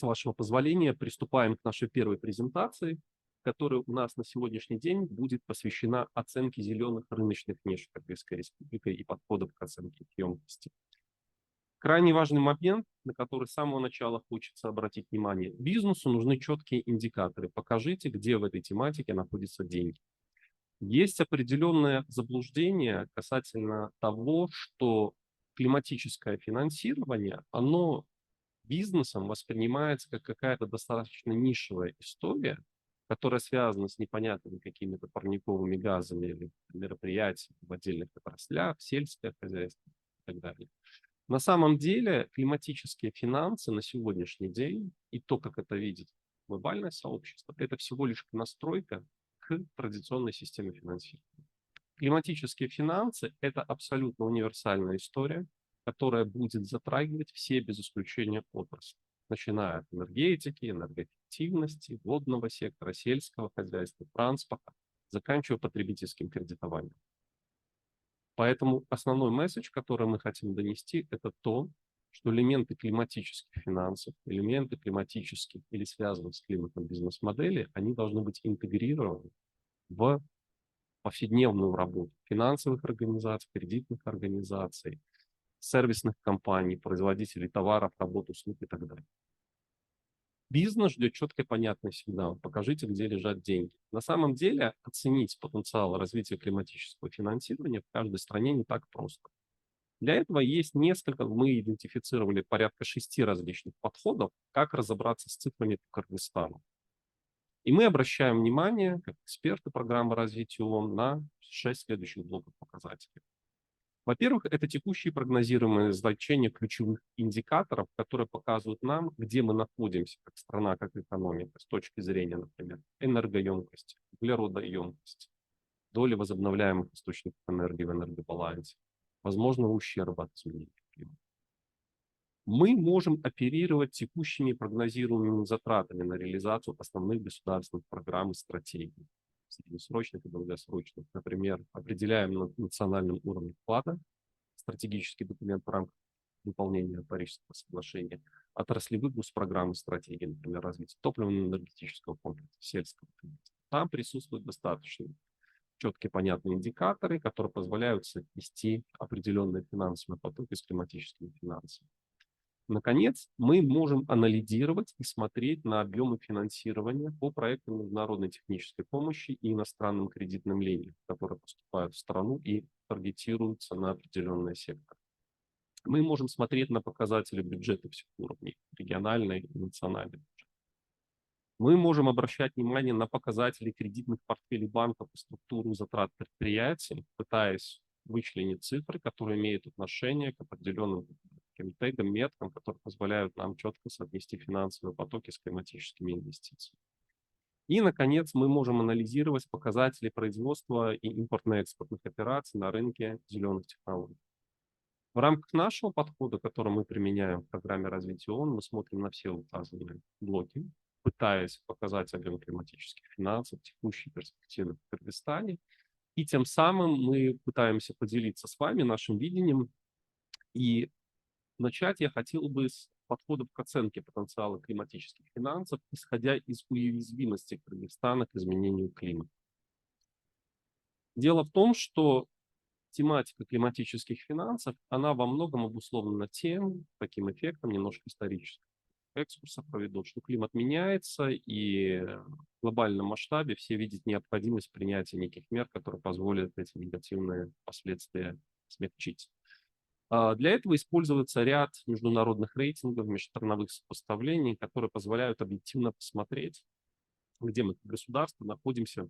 с вашего позволения, приступаем к нашей первой презентации, которая у нас на сегодняшний день будет посвящена оценке зеленых рыночных ниш Кыргызской Республикой и подходов к оценке их емкости. Крайне важный момент, на который с самого начала хочется обратить внимание. Бизнесу нужны четкие индикаторы. Покажите, где в этой тематике находятся деньги. Есть определенное заблуждение касательно того, что климатическое финансирование, оно бизнесом воспринимается как какая-то достаточно нишевая история, которая связана с непонятными какими-то парниковыми газами или мероприятиями в отдельных отраслях, сельское хозяйство и так далее. На самом деле климатические финансы на сегодняшний день и то, как это видит глобальное сообщество, это всего лишь настройка к традиционной системе финансирования. Климатические финансы – это абсолютно универсальная история, которая будет затрагивать все без исключения отрасли, начиная от энергетики, энергоэффективности, водного сектора, сельского хозяйства, транспорта, заканчивая потребительским кредитованием. Поэтому основной месседж, который мы хотим донести, это то, что элементы климатических финансов, элементы климатических или связанных с климатом бизнес-модели, они должны быть интегрированы в повседневную работу финансовых организаций, кредитных организаций, сервисных компаний, производителей товаров, работ, услуг и так далее. Бизнес ждет четкий понятный сигнал. Покажите, где лежат деньги. На самом деле оценить потенциал развития климатического финансирования в каждой стране не так просто. Для этого есть несколько, мы идентифицировали порядка 6 различных подходов, как разобраться с цифрами по Кыргызстану. И мы обращаем внимание, как эксперты программы развития ООН, на 6 следующих блоков показателей. Во-первых, это текущие прогнозируемые значения ключевых индикаторов, которые показывают нам, где мы находимся как страна, как экономика, с точки зрения, например, энергоемкости, углеродоемкости, доли возобновляемых источников энергии в энергобалансе, возможного ущерба от изменения климата. Мы можем оперировать текущими прогнозируемыми затратами на реализацию основных государственных программ и стратегий, среднесрочных и долгосрочных. Например, определяем на национальном уровне вклада стратегический документ в рамках выполнения Парижского соглашения, отраслевых госпрограмм и стратегий, например, развития топливно-энергетического комплекса, сельского хозяйства. Там присутствуют достаточно четкие, понятные индикаторы, которые позволяют совместить определенные финансовые потоки с климатическими финансами. Наконец, мы можем анализировать и смотреть на объемы финансирования по проектам международной технической помощи и иностранным кредитным линиям, которые поступают в страну и таргетируются на определенные секторы. Мы можем смотреть на показатели бюджета всех уровней, региональный и национальный бюджет. Мы можем обращать внимание на показатели кредитных портфелей банков и структуру затрат предприятий, пытаясь вычленить цифры, которые имеют отношение к определенным тегам, меткам, которые позволяют нам четко соотнести финансовые потоки с климатическими инвестициями. И, наконец, мы можем анализировать показатели производства и импортно-экспортных операций на рынке зеленых технологий. В рамках нашего подхода, который мы применяем в программе развития ООН, мы смотрим на все указанные блоки, пытаясь показать объем климатических финансов, текущие перспективы в Кыргызстане. И тем самым мы пытаемся поделиться с вами нашим видением. И начать я хотел бы с подходов к оценке потенциала климатических финансов, исходя из уязвимости Кыргызстана к изменению климата. Дело в том, что тематика климатических финансов, она во многом обусловлена тем, таким эффектом, немножко историческим экскурса проведу, что климат меняется, и в глобальном масштабе все видят необходимость принятия неких мер, которые позволят эти негативные последствия смягчить. Для этого используется ряд международных рейтингов, межстрановых сопоставлений, которые позволяют объективно посмотреть, где мы как государство находимся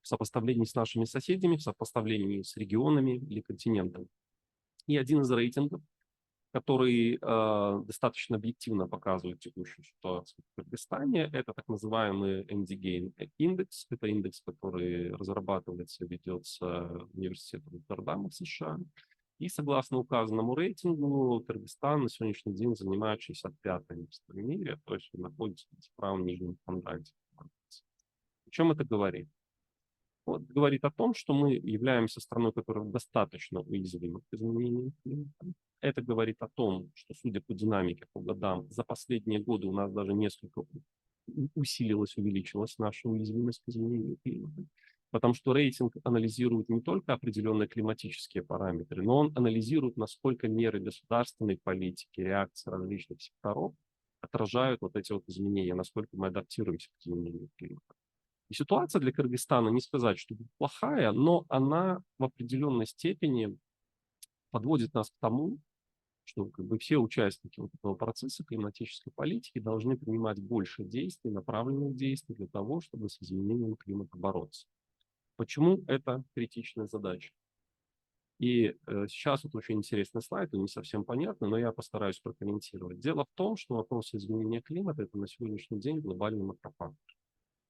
в сопоставлении с нашими соседями, в сопоставлении с регионами или континентами. И один из рейтингов, который достаточно объективно показывает текущую ситуацию в Кыргызстане, это так называемый NDGAIN индекс. Это индекс, который разрабатывается и ведется университетом Нотр-Дама в США. И согласно указанному рейтингу, Кыргызстан на сегодняшний день занимает 65-е место в мире, то есть он находится в правом нижнем квадранте. О чем это говорит? Вот, говорит о том, что мы являемся страной, которая достаточно уязвима к изменениям климата. Это говорит о том, что, судя по динамике, по годам, за последние годы у нас даже несколько усилилась, увеличилась наша уязвимость к изменению климата. Потому что рейтинг анализирует не только определенные климатические параметры, но он анализирует, насколько меры государственной политики, реакции различных секторов отражают вот эти вот изменения, насколько мы адаптируемся к изменению климата. И ситуация для Кыргызстана, не сказать, что плохая, но она в определенной степени подводит нас к тому, что как бы все участники вот этого процесса климатической политики должны принимать больше действий, направленных действий для того, чтобы с изменением климата бороться. Почему это критичная задача? И сейчас вот очень интересный слайд, он не совсем понятный, но я постараюсь прокомментировать. Дело в том, что вопрос изменения климата – это на сегодняшний день глобальный макрофактор.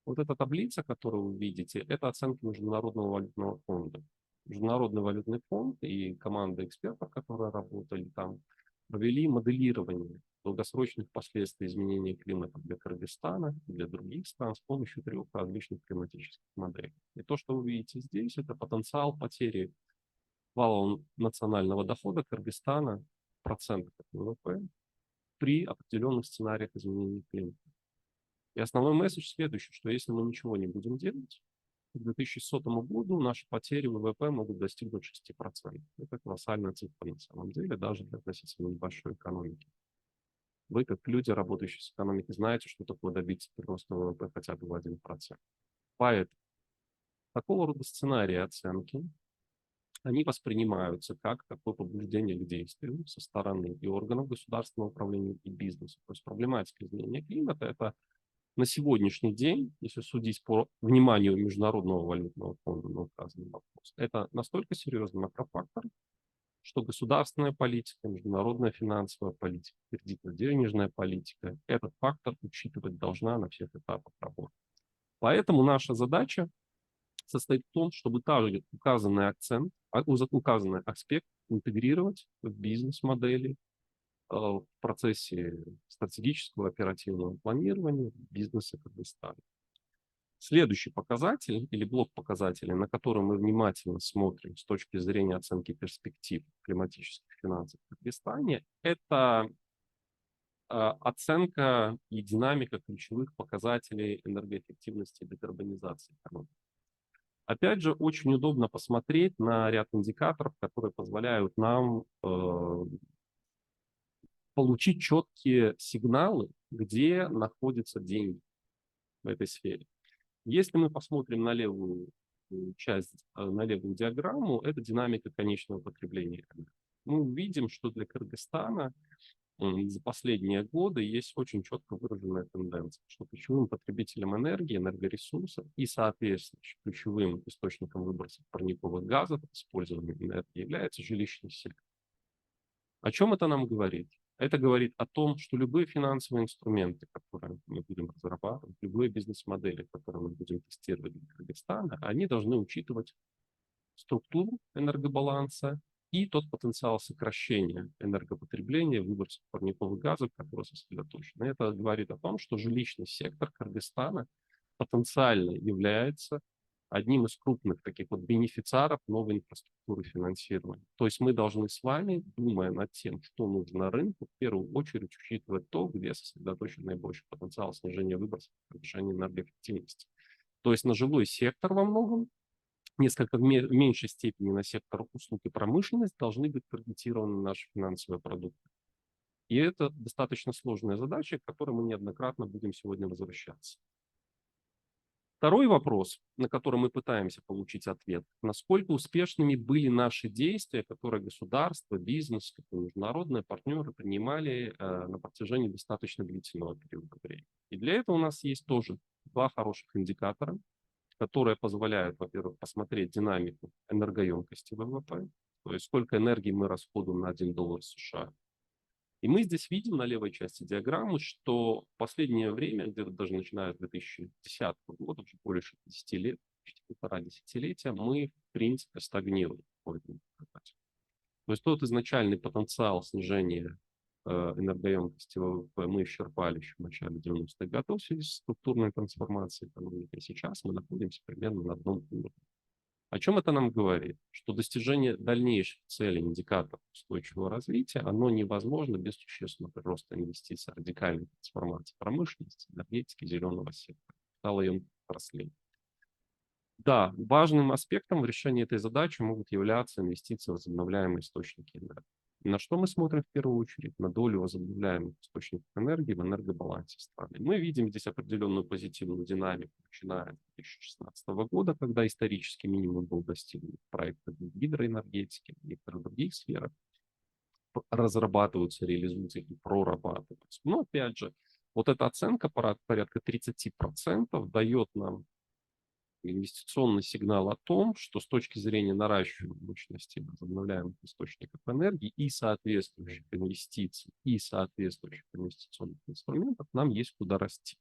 Вот эта таблица, которую вы видите, это оценки Международного валютного фонда. Международный валютный фонд и команда экспертов, которые работали там, провели моделирование долгосрочных последствий изменения климата для Кыргызстана и для других стран с помощью 3 различных климатических моделей. И то, что вы видите здесь, это потенциал потери валового национального дохода Кыргызстана в процентах от ВВП при определенных сценариях изменения климата. И основной месседж следующий, что если мы ничего не будем делать, к 2100 году наши потери ВВП могут достигнуть 6%. Это колоссальная цифра на самом деле, даже для относительно небольшой экономики. Вы, как люди, работающие с экономикой, знаете, что такое добиться прироста ВВП хотя бы в 1%. Поэтому такого рода сценарии оценки, они воспринимаются как такое побуждение к действию со стороны и органов государственного управления, и бизнеса. То есть проблематика изменения климата – это на сегодняшний день, если судить по вниманию Международного валютного фонда на указанный вопрос, это настолько серьезный макрофактор, что государственная политика, международная финансовая политика, кредитно-денежная политика этот фактор учитывать должна на всех этапах работы. Поэтому наша задача состоит в том, чтобы также указанный акцент, указанный аспект интегрировать в бизнес-модели, в процессе стратегического оперативного планирования бизнеса Кыргызстана. Следующий показатель или блок показателей, на который мы внимательно смотрим с точки зрения оценки перспектив климатических финансов в Кыргызстане, это оценка и динамика ключевых показателей энергоэффективности и декарбонизации экономики. Опять же, очень удобно посмотреть на ряд индикаторов, которые позволяют нам получить четкие сигналы, где находятся деньги в этой сфере. Если мы посмотрим на левую часть, на левую диаграмму, это динамика конечного потребления. Мы увидим, что для Кыргызстана за последние годы есть очень четко выраженная тенденция, что ключевым потребителем энергии, энергоресурсов и, соответственно, ключевым источником выбросов парниковых газов использованием энергии является жилищный сектор. О чем это нам говорит? Это говорит о том, что любые финансовые инструменты, которые мы будем разрабатывать, любые бизнес-модели, которые мы будем тестировать для Кыргызстана, они должны учитывать структуру энергобаланса и тот потенциал сокращения энергопотребления, выбросов парниковых газов, который сосредоточен. И это говорит о том, что жилищный сектор Кыргызстана потенциально является одним из крупных таких вот бенефициаров новой инфраструктуры финансирования. То есть мы должны с вами, думая над тем, что нужно рынку, в первую очередь учитывать то, где сосредоточен наибольший потенциал снижения выбросов, повышения энергоэффективности. То есть на жилой сектор во многом, несколько в меньшей степени на сектор услуг и промышленность должны быть таргетированы наши финансовые продукты. И это достаточно сложная задача, к которой мы неоднократно будем сегодня возвращаться. Второй вопрос, на который мы пытаемся получить ответ, насколько успешными были наши действия, которые государство, бизнес, международные партнеры принимали на протяжении достаточно длительного периода времени. И для этого у нас есть тоже два хороших индикатора, которые позволяют, во-первых, посмотреть динамику энергоемкости ВВП, то есть сколько энергии мы расходуем на $1 США. И мы здесь видим на левой части диаграммы, что в последнее время, где-то даже начиная с 2010 года, уже больше 10 лет, почти полтора десятилетия, мы, в принципе, стагнируем. То есть тот изначальный потенциал снижения энергоемкости ВВП мы исчерпали еще в начале 90-х годов в связи с структурной трансформацией экономики. Сейчас мы находимся примерно на одном уровне. О чем это нам говорит? Что достижение дальнейших целей индикаторов устойчивого развития, оно невозможно без существенного прироста инвестиций, радикальной трансформации промышленности, энергетики, зеленого сектора, металлоемких отраслей. Да, важным аспектом в решении этой задачи могут являться инвестиции в возобновляемые источники энергии. На что мы смотрим в первую очередь? На долю возобновляемых источников энергии в энергобалансе страны. Мы видим здесь определенную позитивную динамику, начиная с 2016 года, когда исторический минимум был достигнут. Проекты в гидроэнергетике, в некоторых других сферах разрабатываются, реализуются и прорабатываются. Но опять же, вот эта оценка порядка 30% дает нам инвестиционный сигнал о том, что с точки зрения наращивания мощности возобновляемых источников энергии и соответствующих инвестиций, и соответствующих инвестиционных инструментов нам есть куда расти.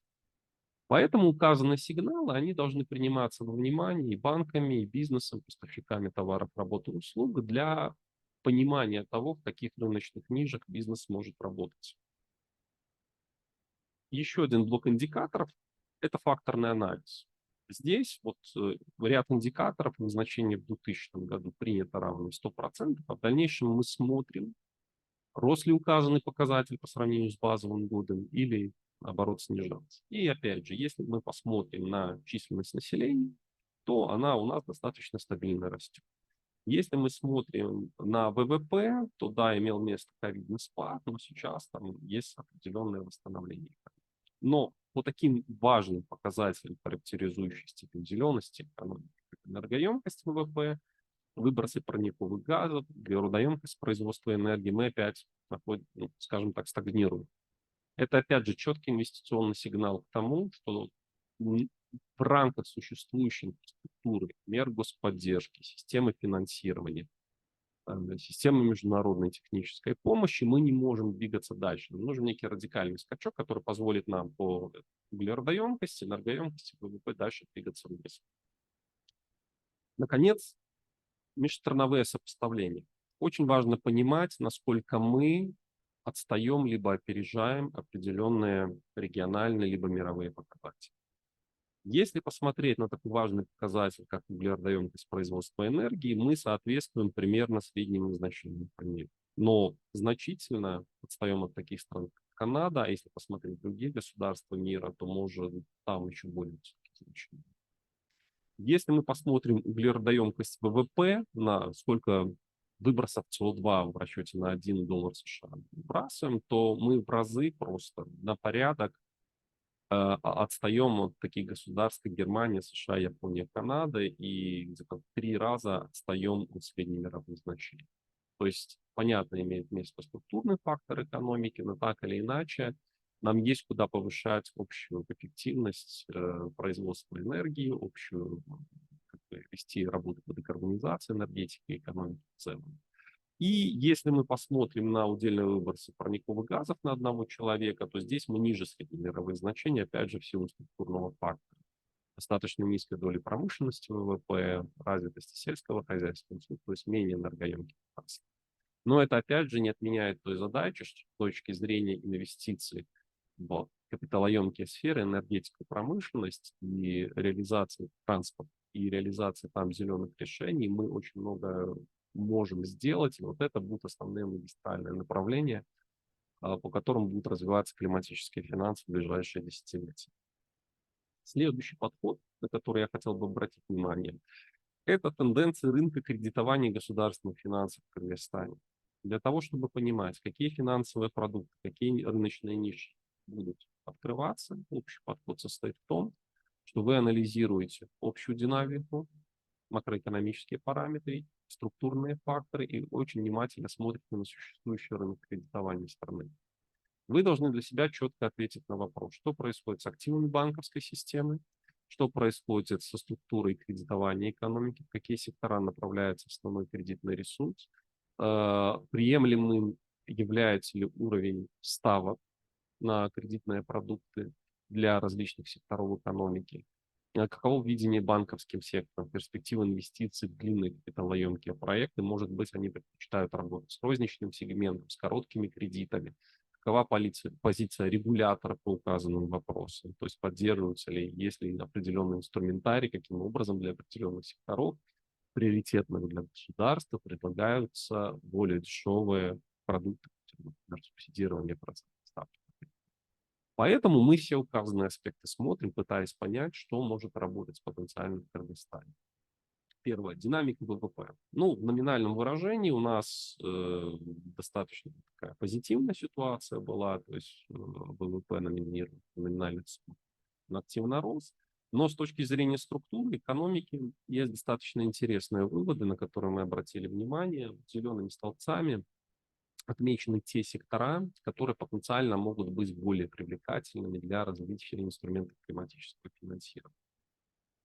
Поэтому указанные сигналы, они должны приниматься во внимание и банками, и бизнесом, поставщиками товаров, работ и услуг для понимания того, в каких рыночных нишах бизнес может работать. Еще один блок индикаторов – это факторный анализ. Здесь вот ряд индикаторов, назначение в 2000 году принято равным 100%, а в дальнейшем мы смотрим, рос ли указанный показатель по сравнению с базовым годом или, наоборот, снижался. И опять же, если мы посмотрим на численность населения, то она у нас достаточно стабильно растет. Если мы смотрим на ВВП, то да, имел место ковидный спад, но сейчас там есть определенное восстановление. Но по таким важным показателям, характеризующим степень зелености экономики, как энергоемкость ВВП, выбросы парниковых газов, углеродоемкость производства энергии, мы опять находим, скажем так, стагнируем. Это опять же четкий инвестиционный сигнал к тому, что в рамках существующей инфраструктуры, мер господдержки, системы финансирования, системы международной технической помощи, мы не можем двигаться дальше. Нам нужен некий радикальный скачок, который позволит нам по углеродоемкости, энергоемкости, ВВП дальше двигаться вниз. Наконец, межстрановые сопоставления. Очень важно понимать, насколько мы отстаем либо опережаем определенные региональные либо мировые показатели. Если посмотреть на такой важный показатель, как углеродоемкость производства энергии, мы соответствуем примерно среднему значению по миру. Но значительно отстаем от таких стран, как Канада, а если посмотреть другие государства мира, то может там еще более высокие значения. Если мы посмотрим углеродоемкость ВВП, на сколько выбросов СО2 в расчете на $1 США выбрасываем, то мы в разы просто на порядок отстаем от таких государств, как Германия, США, Япония, Канада, и где-то в 3 раза отстаем от среднемировых значений. То есть, понятно, имеет место структурный фактор экономики, но так или иначе нам есть куда повышать общую эффективность производства энергии, общую вести работу по декарбонизации энергетики и экономики в целом. И если мы посмотрим на удельные выбросы парниковых газов на одного человека, то здесь мы ниже среднемировых значений, опять же, в силу структурного фактора. Достаточно низкой доли промышленности ВВП, развитости сельского хозяйства, то есть менее энергоемких отраслей. Но это, опять же, не отменяет той задачи, что с точки зрения инвестиций в капиталоемкие сферы, энергетику, промышленность и реализации транспорта, и реализации там зеленых решений, мы очень много можем сделать, и вот это будут основные магистральные направления, по которым будут развиваться климатические финансы в ближайшие десятилетия. Следующий подход, на который я хотел бы обратить внимание, это тенденции рынка кредитования государственных финансов в Кыргызстане. Для того, чтобы понимать, какие финансовые продукты, какие рыночные ниши будут открываться, общий подход состоит в том, что вы анализируете общую динамику, макроэкономические параметры, структурные факторы и очень внимательно смотрите на существующий рынок кредитования страны. Вы должны для себя четко ответить на вопрос, что происходит с активами банковской системы, что происходит со структурой кредитования экономики, в какие сектора направляется основной кредитный ресурс, приемлемым является ли уровень ставок на кредитные продукты для различных секторов экономики, каково видение банковским сектором, перспективы инвестиций в длинные капиталоемкие проекты, может быть, они предпочитают работать с розничным сегментом, с короткими кредитами, какова позиция регулятора по указанным вопросам, то есть поддерживаются ли, есть ли определенный инструментарий, каким образом для определенных секторов приоритетных для государства предлагаются более дешевые продукты, например, субсидирование процентов ставки. Поэтому мы все указанные аспекты смотрим, пытаясь понять, что может работать потенциально в Кыргызстане. Первое. Динамика ВВП. Ну, в номинальном выражении у нас достаточно такая позитивная ситуация была, то есть ВВП номинальный активно рос. Но с точки зрения структуры экономики есть достаточно интересные выводы, на которые мы обратили внимание. Зелеными столбцами отмечены те сектора, которые потенциально могут быть более привлекательными для развития инструментов климатического финансирования.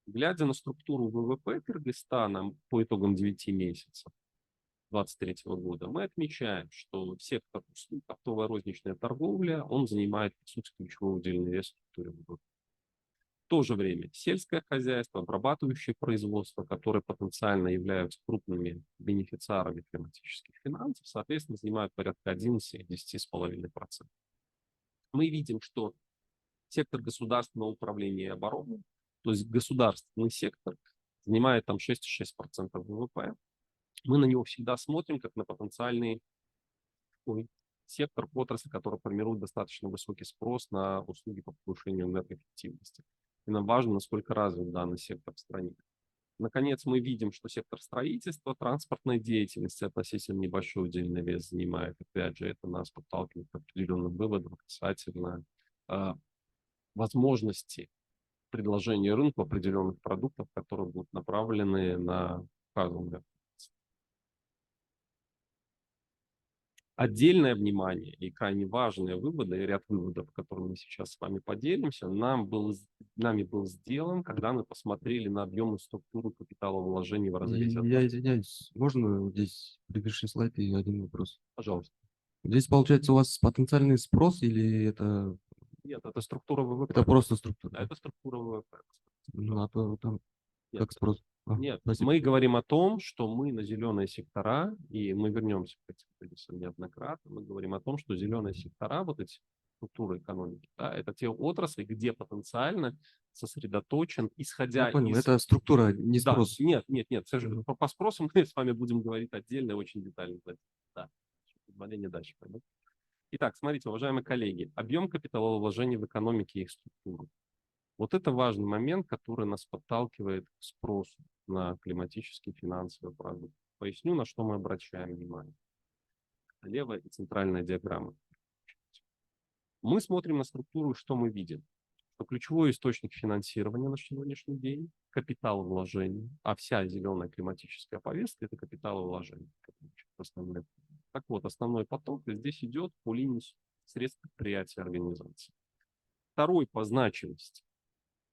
Глядя на структуру ВВП Кыргызстана по итогам 9 месяцев 2023 года, мы отмечаем, что сектор услуг, оптовая розничная торговля, он занимает, по сути, ключевой удельный вес в структуре ВВП. В то же время сельское хозяйство, обрабатывающее производство, которые потенциально являются крупными бенефициарами климатических финансов, соответственно, занимают порядка 11-10,5%. Мы видим, что сектор государственного управления и обороны, то есть государственный сектор, занимает там 6,6% ВВП. Мы на него всегда смотрим как на потенциальный сектор, отрасль, который формирует достаточно высокий спрос на услуги по повышению энергоэффективности. И нам важно, насколько развит данный сектор в стране. Наконец, мы видим, что сектор строительства, транспортной деятельности относительно небольшой удельный вес занимает. Опять же, это нас подталкивает к определенным выводам касательно возможности предложения рынку определенных продуктов, которые будут направлены на указанные. Отдельное внимание и крайне важные выводы, и ряд выводов, которыми мы сейчас с вами поделимся, нами был сделан, когда мы посмотрели на объем и структуру капиталовложений в разрезе. Я извиняюсь, можно здесь предыдущий слайд и один вопрос? Пожалуйста. Здесь, получается, у вас потенциальный спрос или это... Нет, это структура ВВП. Это просто структура? Это структура ВВП. Ну, а то там Нет, как спрос? нет, Спасибо. мы говорим о том, что мы на зеленые сектора, и мы вернемся к этим тезисам неоднократно, мы говорим о том, что зеленые сектора, вот эти структуры экономики, да, это те отрасли, где потенциально сосредоточен, исходя Я понял, из... это структура, не Да, спрос. нет, по спросу мы с вами будем говорить отдельно и очень детально. Да, позволение дальше пойду. Итак, смотрите, уважаемые коллеги, объем капиталовложений в экономике и их структуру. Вот это важный момент, который нас подталкивает к спросу на климатический финансовый продукт. Поясню, на что мы обращаем внимание. Левая и центральная диаграмма. Мы смотрим на структуру, и что мы видим? Что ключевой источник финансирования на сегодняшний день – капиталовложение, а вся зеленая климатическая повестка – это капиталовложение. Так вот, основной поток здесь идет по линии средств предприятий и организаций. Второй по значимости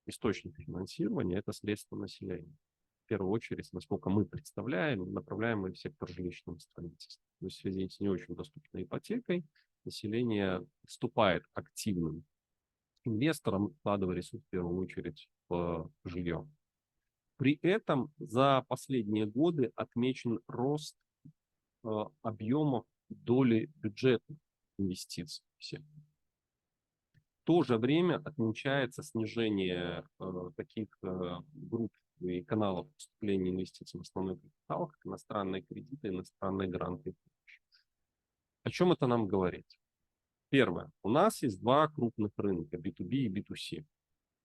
источник финансирования – это средства населения. В первую очередь, насколько мы представляем, направляемый в сектор жилищного строительства. То есть в связи с не очень доступной ипотекой население вступает активным инвестором, вкладывая ресурс в первую очередь в жилье. При этом за последние годы отмечен рост объемов доли бюджетных инвестиций в сектор. В то же время отмечается снижение таких групп и каналов поступления инвестиций в основной капитал, как иностранные кредиты, иностранные гранты. О чем это нам говорит? Первое. У нас есть два крупных рынка, B2B и B2C.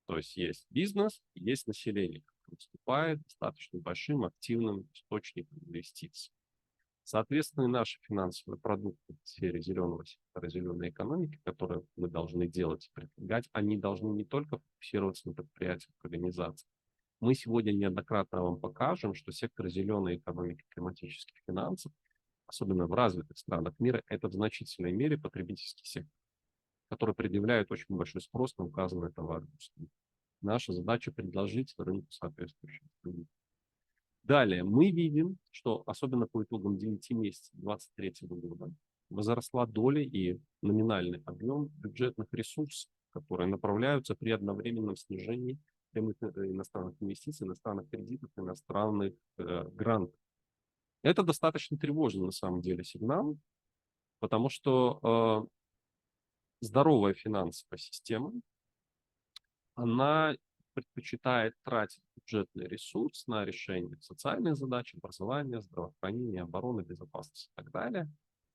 То есть есть бизнес, есть население, которое выступает достаточно большим активным источником инвестиций. Соответственно, и наши финансовые продукты в сфере зеленого сектора, зеленой экономики, которые мы должны делать и предлагать, они должны не только фокусироваться на предприятиях, организациях. Мы сегодня неоднократно вам покажем, что сектор зеленой экономики, климатических финансов, особенно в развитых странах мира, это в значительной мере потребительский сектор, который предъявляет очень большой спрос на указанные товары. Наша задача предложить рынку соответствующие продукты. Далее мы видим, что особенно по итогам 9 месяцев 2023 года возросла доля и номинальный объем бюджетных ресурсов, которые направляются при одновременном снижении прямых иностранных инвестиций, иностранных кредитов, иностранных грантов. Это достаточно тревожный на самом деле сигнал, потому что здоровая финансовая система, она предпочитает тратить бюджетный ресурс на решение социальных задач, образования, здравоохранения, обороны, безопасности и так далее.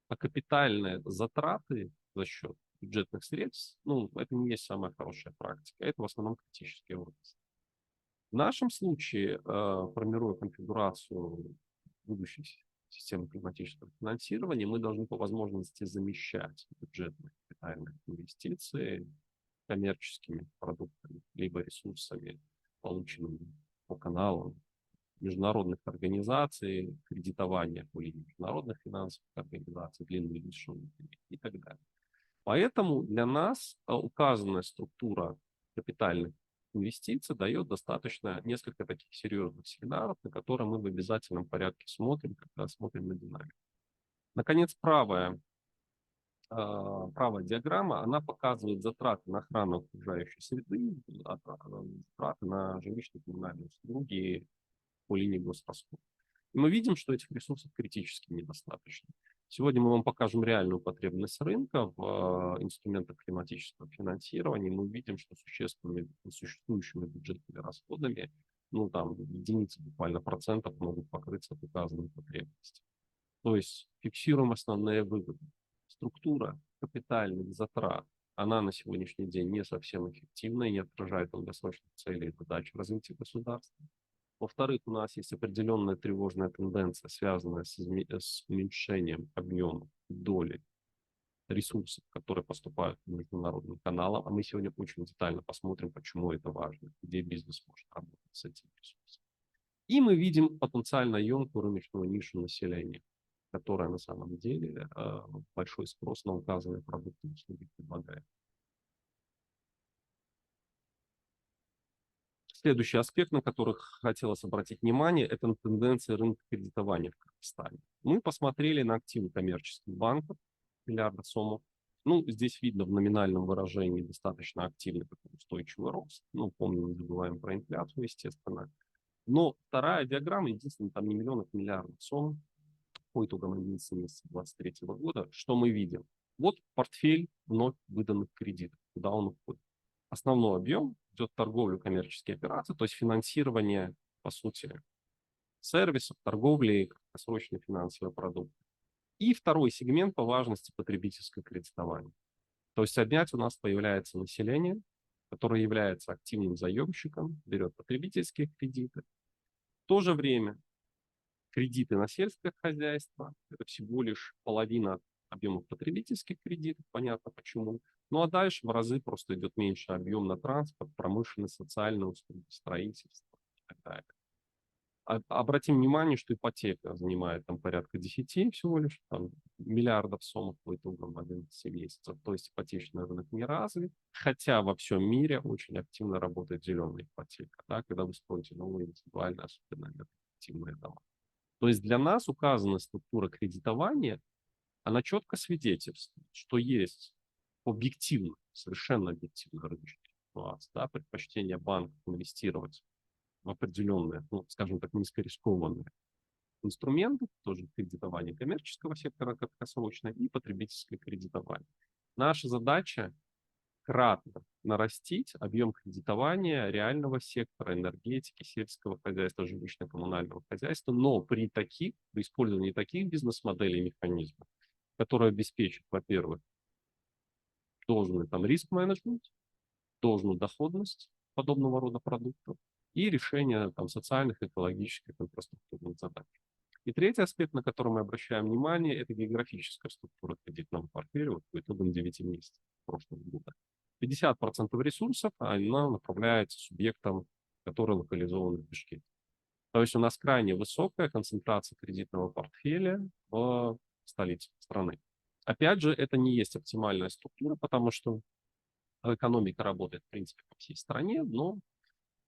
А капитальные затраты за счет бюджетных средств, это не есть самая хорошая практика. Это в основном критические области. В нашем случае, формируя конфигурацию будущей системы климатического финансирования, мы должны по возможности замещать бюджетные капитальные инвестиции коммерческими продуктами, либо ресурсами, полученными по каналам международных организаций, кредитования по линии международных финансовых организаций, длинные лишения и так далее. Поэтому для нас указанная структура капитальных инвестиций дает достаточно несколько таких серьезных сигналов, на которые мы в обязательном порядке смотрим, когда смотрим на динамику. Наконец, правая диаграмма, она показывает затраты на охрану окружающей среды, затраты на жилищно-коммунальные услуги по линии госрасходов. И мы видим, что этих ресурсов критически недостаточно. Сегодня мы вам покажем реальную потребность рынка в инструментах климатического финансирования. Мы видим, что существующими бюджетными расходами, единицы буквально процентов могут покрыться от указанной потребности. То есть фиксируем основные выводы. Структура капитальных затрат, она на сегодняшний день не совсем эффективна и не отражает долгосрочных целей и задач развития государства. Во-вторых, у нас есть определенная тревожная тенденция, связанная с уменьшением объема доли ресурсов, которые поступают по международным каналам. А мы сегодня очень детально посмотрим, почему это важно, где бизнес может работать с этими ресурсами. И мы видим потенциально емкую рыночную нишу населения, которая на самом деле большой спрос на указанные продукты и услуги предлагает. Следующий аспект, на который хотелось обратить внимание, это тенденции рынка кредитования в Кыргызстане. Мы посмотрели на активы коммерческих банков, миллиарда сомов. Здесь видно в номинальном выражении достаточно активный такой устойчивый рост. Помним, не забываем про инфляцию, естественно. Но вторая диаграмма, единственное, там не миллионов, миллиардов сом по итогам 11 месяцев 2023 года. Что мы видим? Вот портфель вновь выданных кредитов, куда он уходит. Основной объем идет в торговлю, коммерческие операции, то есть финансирование, по сути, сервисов, торговли, краткосрочные финансовые продукты. И второй сегмент по важности — потребительское кредитование. То есть опять у нас появляется население, которое является активным заемщиком, берет потребительские кредиты. В то же время кредиты на сельское хозяйство — это всего лишь половина объемов потребительских кредитов, понятно почему. А дальше в разы просто идет меньше объем на транспорт, промышленность, социальные услуги, строительство и так далее. Обратим внимание, что ипотека занимает порядка 10 всего лишь миллиардов сомов по итогам 11 месяцев. То есть ипотечный рынок не развит, хотя во всем мире очень активно работает зеленая ипотека, когда вы строите новые индивидуальные, особенно активные дома. То есть для нас указанная структура кредитования, она четко свидетельствует, что есть объективно, совершенно объективно рыночная ситуация, предпочтение банков инвестировать в определенные, скажем так, низкорискованные инструменты, тоже кредитование коммерческого сектора краткосрочное и потребительское кредитование. Наша задача кратно нарастить объем кредитования реального сектора энергетики, сельского хозяйства, жилищно-коммунального хозяйства, но при использовании таких бизнес-моделей и механизмов, которые обеспечат, во-первых, должный риск-менеджмент, должную доходность подобного рода продуктов и решение социальных, экологических, инфраструктурных задач. И третий аспект, на который мы обращаем внимание, это географическая структура кредитного портфеля по итогам 9 месяцев прошлого года. 50% ресурсов она направляется субъектам, которые локализованы в Бишкеке. То есть у нас крайне высокая концентрация кредитного портфеля в столице страны. Опять же, это не есть оптимальная структура, потому что экономика работает, в принципе, по всей стране, но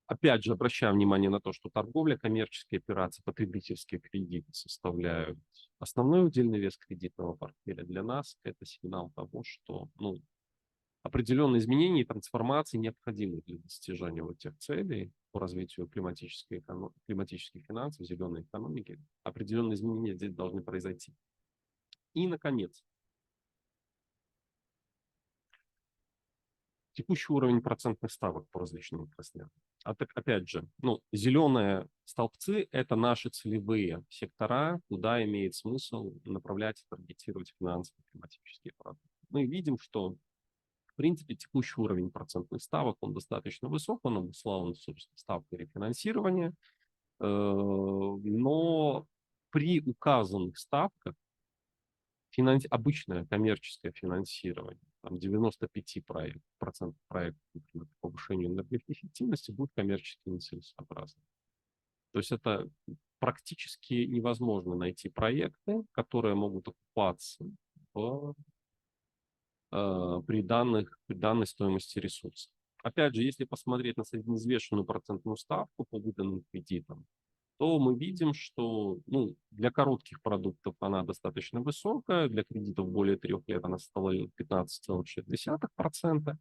опять же, обращаем внимание на то, что торговля, коммерческие операции, потребительские кредиты составляют основной удельный вес кредитного портфеля. Для нас это сигнал того, что определенные изменения и трансформации необходимы для достижения этих целей по развитию климатических финансов, зеленой экономики. Определенные изменения здесь должны произойти. И, наконец, текущий уровень процентных ставок по различным отраслям. Опять же, ну, зеленые столбцы – это наши целевые сектора, куда имеет смысл направлять и таргетировать финансовые климатические продукты. Мы видим, что, в принципе, текущий уровень процентных ставок, он достаточно высок, он обусловлен, собственно, ставкой рефинансирования, но при указанных ставках обычное коммерческое финансирование, там 95% проектов, например, по повышению энергоэффективности будет коммерчески нецелесообразно. То есть это практически невозможно найти проекты, которые могут окупаться при данной стоимости ресурсов. Опять же, если посмотреть на средневзвешенную процентную ставку по выданным кредитам, то мы видим, что для коротких продуктов она достаточно высокая, для кредитов более 3 лет она составляет 15,6%.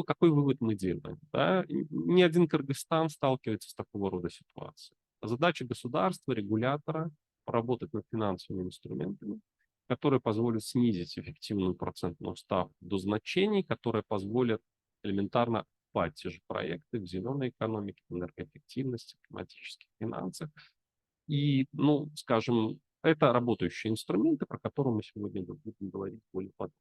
Какой вывод мы делаем? Да? Ни один Кыргызстан сталкивается с такого рода ситуацией. Задача государства, регулятора поработать над финансовыми инструментами, которые позволят снизить эффективную процентную ставку до значений, которые позволят элементарно покупать те же проекты в зеленой экономике, энергоэффективности, климатических финансах. И, скажем, это работающие инструменты, про которые мы сегодня будем говорить более подробно.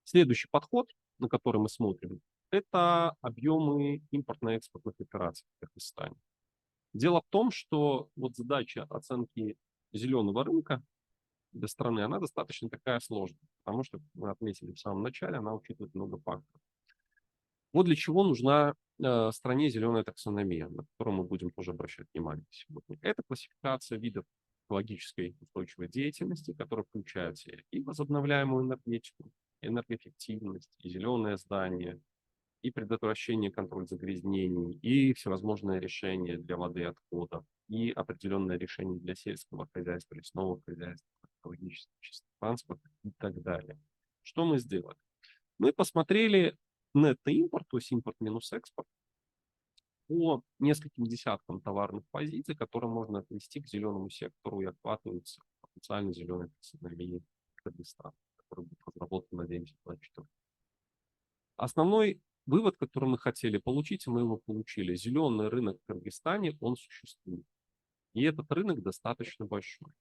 Следующий подход, на который мы смотрим, это объемы импортно-экспортных операций в Кыргызстане. Дело в том, что задача оценки зеленого рынка для страны, она достаточно такая сложная, потому что, мы отметили в самом начале, она учитывает много факторов. Для чего нужна стране зеленая таксономия, на которую мы будем тоже обращать внимание сегодня. Это классификация видов экологической устойчивой деятельности, которая включает в себя и возобновляемую энергетику, энергоэффективность, и зеленые здания, и предотвращение, контроль загрязнений, и всевозможные решения для воды и отходов, и определенные решения для сельского хозяйства, лесного хозяйства, экологически чистого транспорта и так далее. Что мы сделали? Мы посмотрели нетто-импорт, то есть импорт минус экспорт, по нескольким десяткам товарных позиций, которые можно отнести к зеленому сектору и охватываются потенциально зеленой таксономией Кыргызстана, который будет разработан, надеемся, в 2024. Основной вывод, который мы хотели получить, мы его получили. Зеленый рынок в Кыргызстане, он существует. И этот рынок достаточно большой.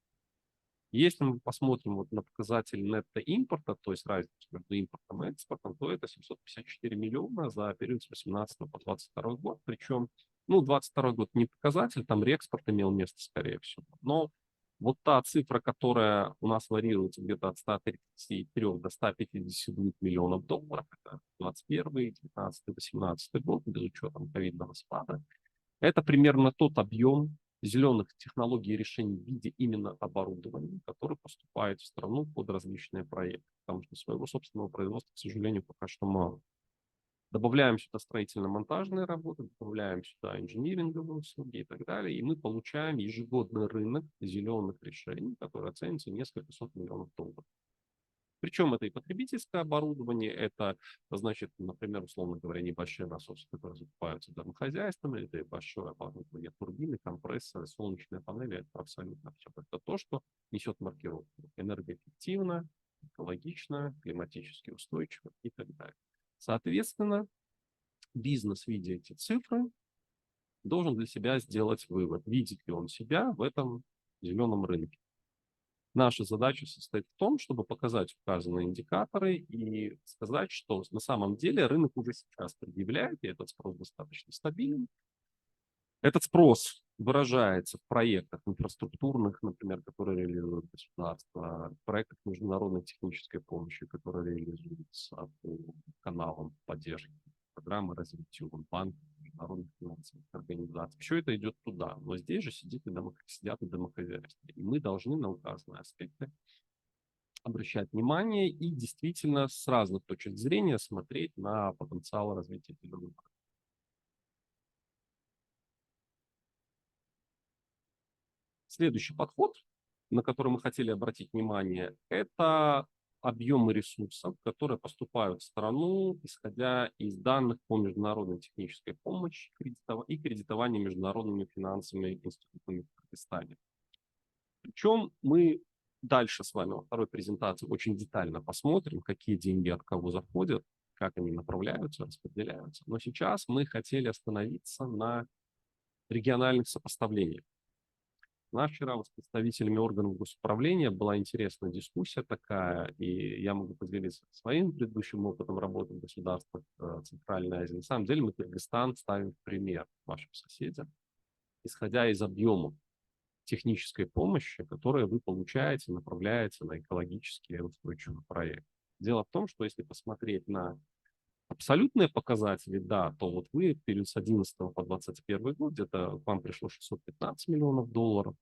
Если мы посмотрим на показатель нетто-импорта, то есть разницу между импортом и экспортом, то это 754 миллиона за период с 2018 по 2022 год. Причем, 2022 год не показатель, там реэкспорт имел место, скорее всего. Но та цифра, которая у нас варьируется где-то от 133 до 152 миллионов долларов, это 2021, 2019, 2018 год, без учета ковидного спада, это примерно тот объем зеленых технологий и решений в виде именно оборудования, который поступает в страну под различные проекты, потому что своего собственного производства, к сожалению, пока что мало. Добавляем сюда строительно-монтажные работы, добавляем сюда инжиниринговые услуги и так далее, и мы получаем ежегодный рынок зеленых решений, который оценится в несколько сот миллионов долларов. Причем это и потребительское оборудование, это, значит, например, условно говоря, небольшие насосы, которые закупаются домохозяйствами, это и большое оборудование, турбины, компрессоры, солнечные панели, это абсолютно все. Это то, что несет маркировку энергоэффективно, экологично, климатически устойчиво и так далее. Соответственно, бизнес, видя эти цифры, должен для себя сделать вывод, видит ли он себя в этом зеленом рынке. Наша задача состоит в том, чтобы показать указанные индикаторы и сказать, что на самом деле рынок уже сейчас предъявляет, и этот спрос достаточно стабилен. Этот спрос выражается в проектах инфраструктурных, например, которые реализует государство, в проектах международной технической помощи, которые реализуются по каналам поддержки программы развития банков, международных финансовых организаций. Все это идет туда. Но здесь же сидят и домохозяйства. И мы должны на указанные аспекты обращать внимание и действительно с разных точек зрения смотреть на потенциал развития зеленого. Следующий подход, на который мы хотели обратить внимание, это объемы ресурсов, которые поступают в страну, исходя из данных по международной технической помощи и кредитованию международными финансовыми институтами в Кыргызстане. Причем мы дальше с вами во второй презентации очень детально посмотрим, какие деньги от кого заходят, как они направляются, распределяются. Но сейчас мы хотели остановиться на региональных сопоставлениях. У нас вчера с представителями органов госуправления была интересная дискуссия такая, и я могу поделиться своим предыдущим опытом работы в государствах Центральной Азии. На самом деле мы Кыргызстан ставим в пример вашим соседям, исходя из объемов технической помощи, которую вы получаете, направляете на экологически устойчивый проект. Дело в том, что если посмотреть на абсолютные показатели, да, то вот вы в период с 2011 по 2021 год, где-то к вам пришло 615 миллионов долларов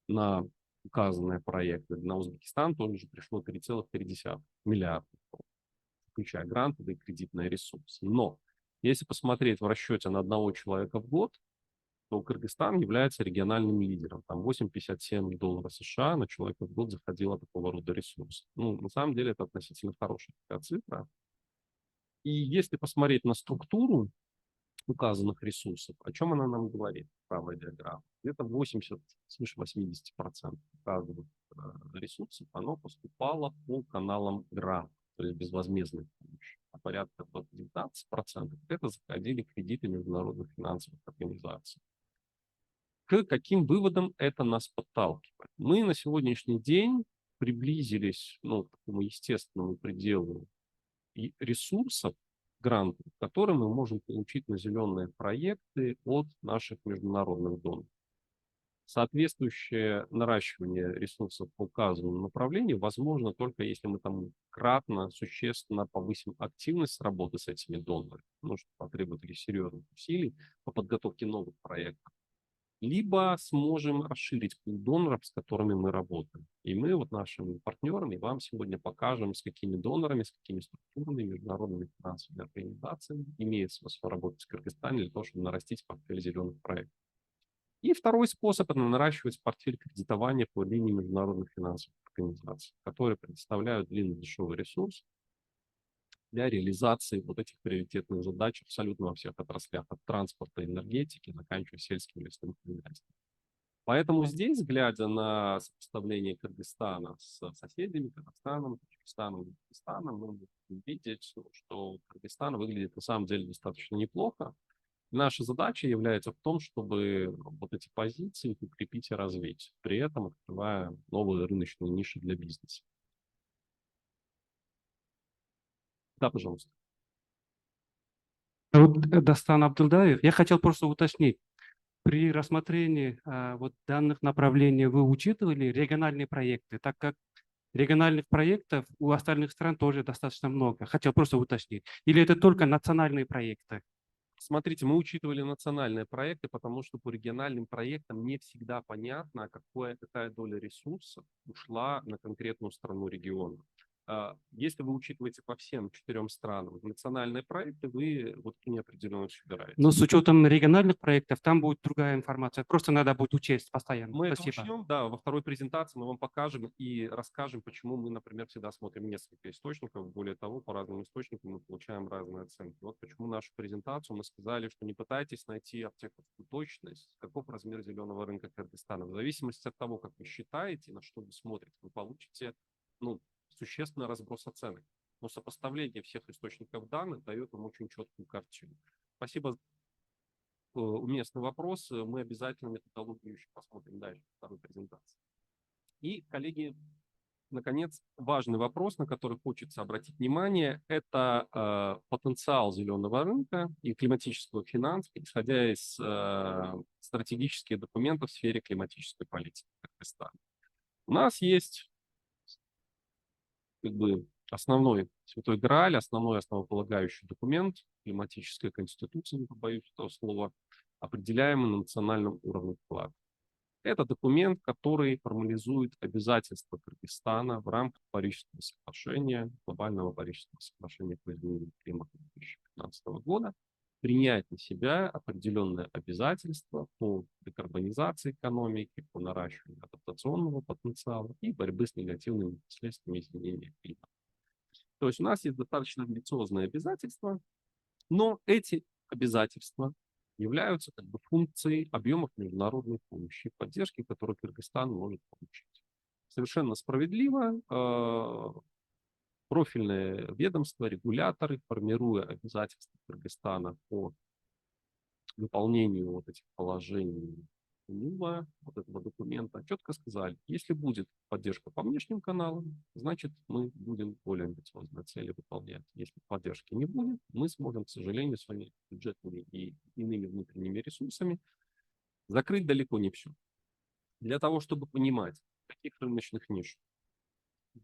на указанные проекты. На Узбекистан тоже пришло 3,3 миллиарда, включая грантовые и кредитные ресурсы. Но если посмотреть в расчете на одного человека в год, то Кыргызстан является региональным лидером. Там 8,57 долларов США на человека в год заходила такого рода ресурс. Ну, на самом деле это относительно хорошая такая цифра. И если посмотреть на структуру указанных ресурсов, о чем она нам говорит, правая диаграмма, где-то 80, свыше 80% указанных ресурсов, оно поступало по каналам грант, то есть безвозмездной помощи. А порядка 19% это заходили кредиты международных финансовых организаций. К каким выводам это нас подталкивает? Мы на сегодняшний день приблизились к такому естественному пределу и ресурсов, грантов, которые мы можем получить на зеленые проекты от наших международных доноров. Соответствующее наращивание ресурсов по указанному направлению возможно только если мы там кратно, существенно повысим активность работы с этими донорами, что потребует серьезных усилий по подготовке новых проектов, либо сможем расширить пул доноров, с которыми мы работаем. И мы нашим партнерам и вам сегодня покажем, с какими донорами, с какими структурами, международными финансовыми организациями имеет смысл работать в Кыргызстане для того, чтобы нарастить портфель зеленых проектов. И второй способ – это наращивать портфель кредитования по линии международных финансовых организаций, которые предоставляют длинный дешевый ресурс для реализации этих приоритетных задач абсолютно во всех отраслях, от транспорта и энергетики, заканчивая сельским и лесным хозяйством. Поэтому здесь, глядя на сопоставление Кыргызстана с соседями, Казахстаном, Таджикистаном, Узбекистаном, мы можем видеть, что Кыргызстан выглядит на самом деле достаточно неплохо. Наша задача является в том, чтобы эти позиции укрепить и развить, при этом открывая новые рыночные ниши для бизнеса. Да, пожалуйста. Дастан Абдулдаев. Я хотел просто уточнить. При рассмотрении данных направлений вы учитывали региональные проекты, так как региональных проектов у остальных стран тоже достаточно много. Хотел просто уточнить. Или это только национальные проекты? Смотрите, мы учитывали национальные проекты, потому что по региональным проектам не всегда понятно, какая доля ресурсов ушла на конкретную страну региона. Если вы учитываете по всем 4 странам национальные проекты, вы неопределенность убираете. Но с учетом региональных проектов там будет другая информация. Просто надо будет учесть постоянно. Мы Спасибо. это учтем, да, во второй презентации мы вам покажем и расскажем, почему мы, например, всегда смотрим несколько источников. Более того, по разным источникам мы получаем разные оценки. Вот почему нашу презентацию мы сказали, что не пытайтесь найти аптековскую точность, каков размер зеленого рынка Кыргызстана. В зависимости от того, как вы считаете, на что вы смотрите, вы получите существенный разброс оценок. Но сопоставление всех источников данных дает вам очень четкую картину. Спасибо. Уместный вопрос. Мы обязательно методологию еще посмотрим дальше в второй презентации. И, коллеги, наконец, важный вопрос, на который хочется обратить внимание, это потенциал зеленого рынка и климатического финанса, исходя из стратегических документов в сфере климатической политики Кыргызстана. У нас есть основной святой Грааль, основной основополагающий документ, климатическая конституция, не побоюсь этого слова, определяемый на национальном уровне вклада. Это документ, который формализует обязательства Кыргызстана в рамках Парижского соглашения, глобального Парижского соглашения по изменению климата 2015 года, принять на себя определенные обязательства по декарбонизации экономики, по наращиванию адаптационного потенциала и борьбы с негативными последствиями изменения климата. То есть у нас есть достаточно амбициозные обязательства, но эти обязательства являются функцией объемов международной помощи и поддержки, которую Кыргызстан может получить. Совершенно справедливо Профильные ведомства, регуляторы, формируя обязательства Кыргызстана по выполнению вот этих положений НУМа, вот этого документа, четко сказали, если будет поддержка по внешним каналам, значит, мы будем более амбициозные цели выполнять. Если поддержки не будет, мы сможем, к сожалению, своими бюджетными и иными внутренними ресурсами закрыть далеко не все. Для того, чтобы понимать, в каких рыночных ниш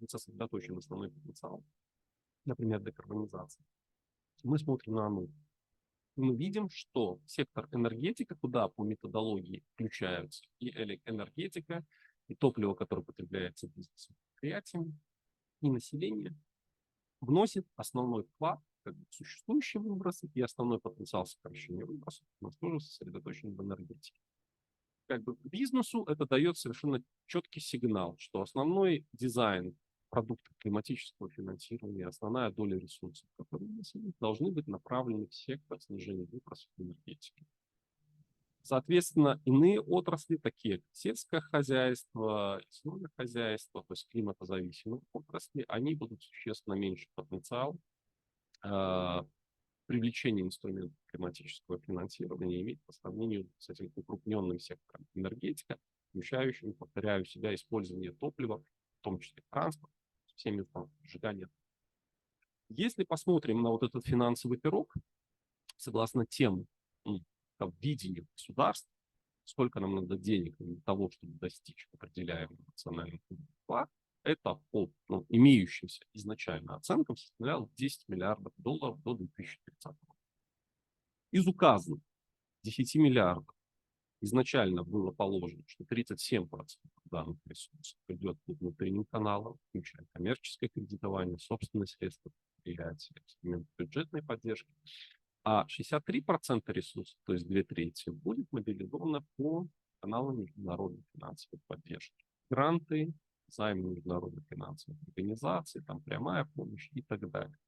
сосредоточен основной потенциал, например, декарбонизация, мы смотрим на АНУ. Мы видим, что сектор энергетика, куда по методологии включаются и энергетика, и топливо, которое потребляется бизнесом, предприятиями, и население, вносит основной вклад как бы, в существующие выбросы, и основной потенциал сокращения выбросов у нас тоже сосредоточен в энергетике. Как бы бизнесу это дает совершенно четкий сигнал, что основной дизайн продуктов климатического финансирования, основная доля ресурсов, которые у нас есть, должны быть направлены в сектор снижения выбросов энергетики. Соответственно, иные отрасли, такие как сельское хозяйство, лесное хозяйство, то есть климатозависимые отрасли, они будут существенно меньше потенциал привлечения инструментов климатического финансирования иметь по сравнению с этим укрупненным сектором энергетика, включающим, повторяю себя, использование топлива, в том числе транспорт, всеми формами сжигания. Если посмотрим на вот этот финансовый пирог, согласно тем видению государства, сколько нам надо денег для того, чтобы достичь определяемого национального вклада, это по имеющимся изначально оценкам составляло 10 миллиардов долларов до 2030 года. Из указанных 10 миллиардов изначально было положено, что 37% данных ресурсов идет по внутренним каналам, включая коммерческое кредитование, собственные средства предприятия, инструмент бюджетной поддержки, а 63% ресурсов, то есть 2/3, будет мобилизовано по каналам международной финансовой поддержки. Гранты, займы международных финансовых организаций, там прямая помощь и так далее.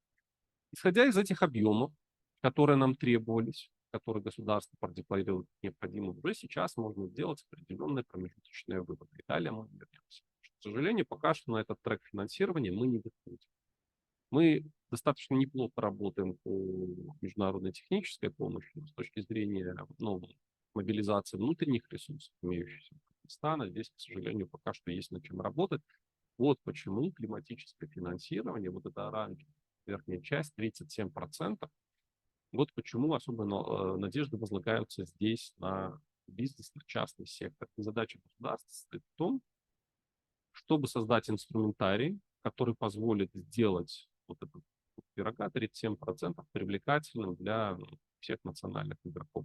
Исходя из этих объемов, которые нам требовались, которые государство продекларировало необходимым, уже сейчас можно сделать определенные промежуточные выводы. И далее мы вернемся. К сожалению, пока что на этот трек финансирования мы не выходим. Мы достаточно неплохо работаем по международной технической помощи, но с точки зрения мобилизации внутренних ресурсов, имеющихся у Казахстана, здесь, к сожалению, пока что есть над чем работать. Вот почему климатическое финансирование, вот эта оранжевая верхняя часть, 37%, вот почему особо надежды возлагаются здесь на бизнес, на частный сектор. И задача государства состоит в том, чтобы создать инструментарий, который позволит сделать вот этот пирога 37% привлекательным для всех национальных игроков.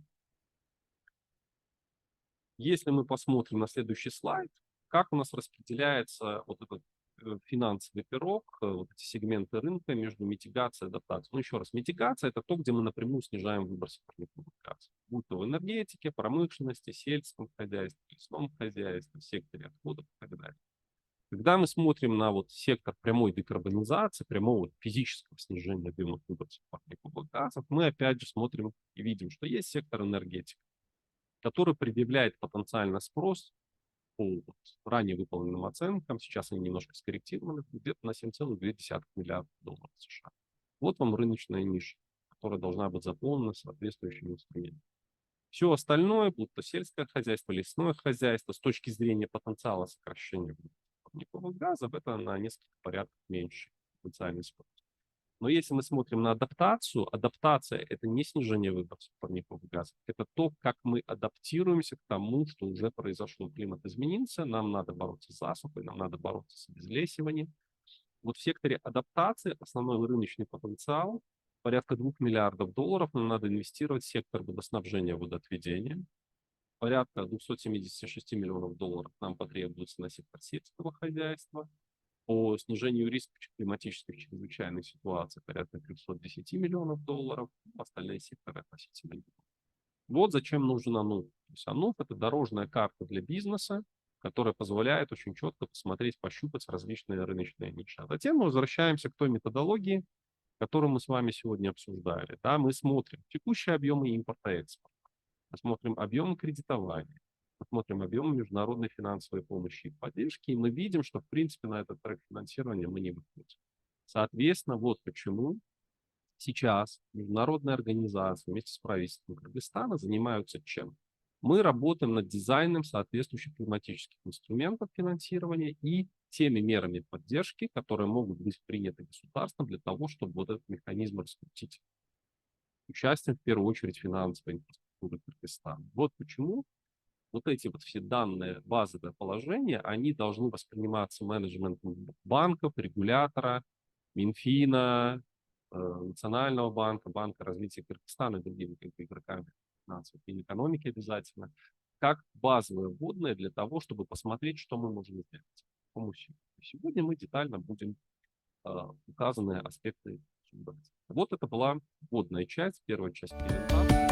Если мы посмотрим на следующий слайд, как у нас распределяется вот этот финансовый пирог, вот эти сегменты рынка между митигацией и адаптацией. Ну, еще раз, митигация – это то, где мы напрямую снижаем выбросы парниковых газов. Будь то в энергетике, промышленности, сельском хозяйстве, лесном хозяйстве, секторе отходов и так далее. Когда мы смотрим на вот сектор прямой декарбонизации, прямого физического снижения объемов выбросов парниковых газов, мы опять же смотрим и видим, что есть сектор энергетики, который предъявляет потенциально спрос по ранее выполненным оценкам, сейчас они немножко скорректированы, где-то на 7,2 миллиарда долларов США. Вот вам рыночная ниша, которая должна быть заполнена соответствующими инструментами. Все остальное, будь то сельское хозяйство, лесное хозяйство, с точки зрения потенциала сокращения парниковых газов, это на несколько порядков меньше потенциальный спрос. Но если мы смотрим на адаптацию, адаптация – это не снижение выбросов парниковых газов, это то, как мы адаптируемся к тому, что уже произошло. Климат изменился, нам надо бороться с засухой, нам надо бороться с обезлесиванием. Вот в секторе адаптации основной рыночный потенциал порядка 2 миллиардов долларов нам надо инвестировать в сектор водоснабжения, водоотведения. Порядка 276 миллионов долларов нам потребуется на сектор сельского хозяйства. По снижению риска климатических чрезвычайных ситуаций порядка 310 миллионов долларов, остальные секторы относительно не. Вот зачем нужен АНУФ. То есть АНУФ – это дорожная карта для бизнеса, которая позволяет очень четко посмотреть, пощупать различные рыночные ниши. А затем мы возвращаемся к той методологии, которую мы с вами сегодня обсуждали. Да, мы смотрим текущие объемы импорта-экспорта, мы смотрим объемы кредитования, смотрим объемы международной финансовой помощи и поддержки, и мы видим, что, в принципе, на этот трек финансирования мы не выходим. Соответственно, вот почему сейчас международные организации вместе с правительством Кыргызстана занимаются чем? Мы работаем над дизайном соответствующих климатических инструментов финансирования и теми мерами поддержки, которые могут быть приняты государством для того, чтобы вот этот механизм раскрутить. Участием, в первую очередь, финансовой инфраструктуры Кыргызстана. Вот почему вот эти вот все данные, базовые положения, они должны восприниматься менеджментом банков, регулятора, Минфина, Национального банка, Банка развития Кыргызстана и другими игроками финансовой и экономики обязательно, как базовые вводные для того, чтобы посмотреть, что мы можем сделать. Сегодня мы детально будем указанные аспекты обсуждать. Вот это была вводная часть, первая часть презентации.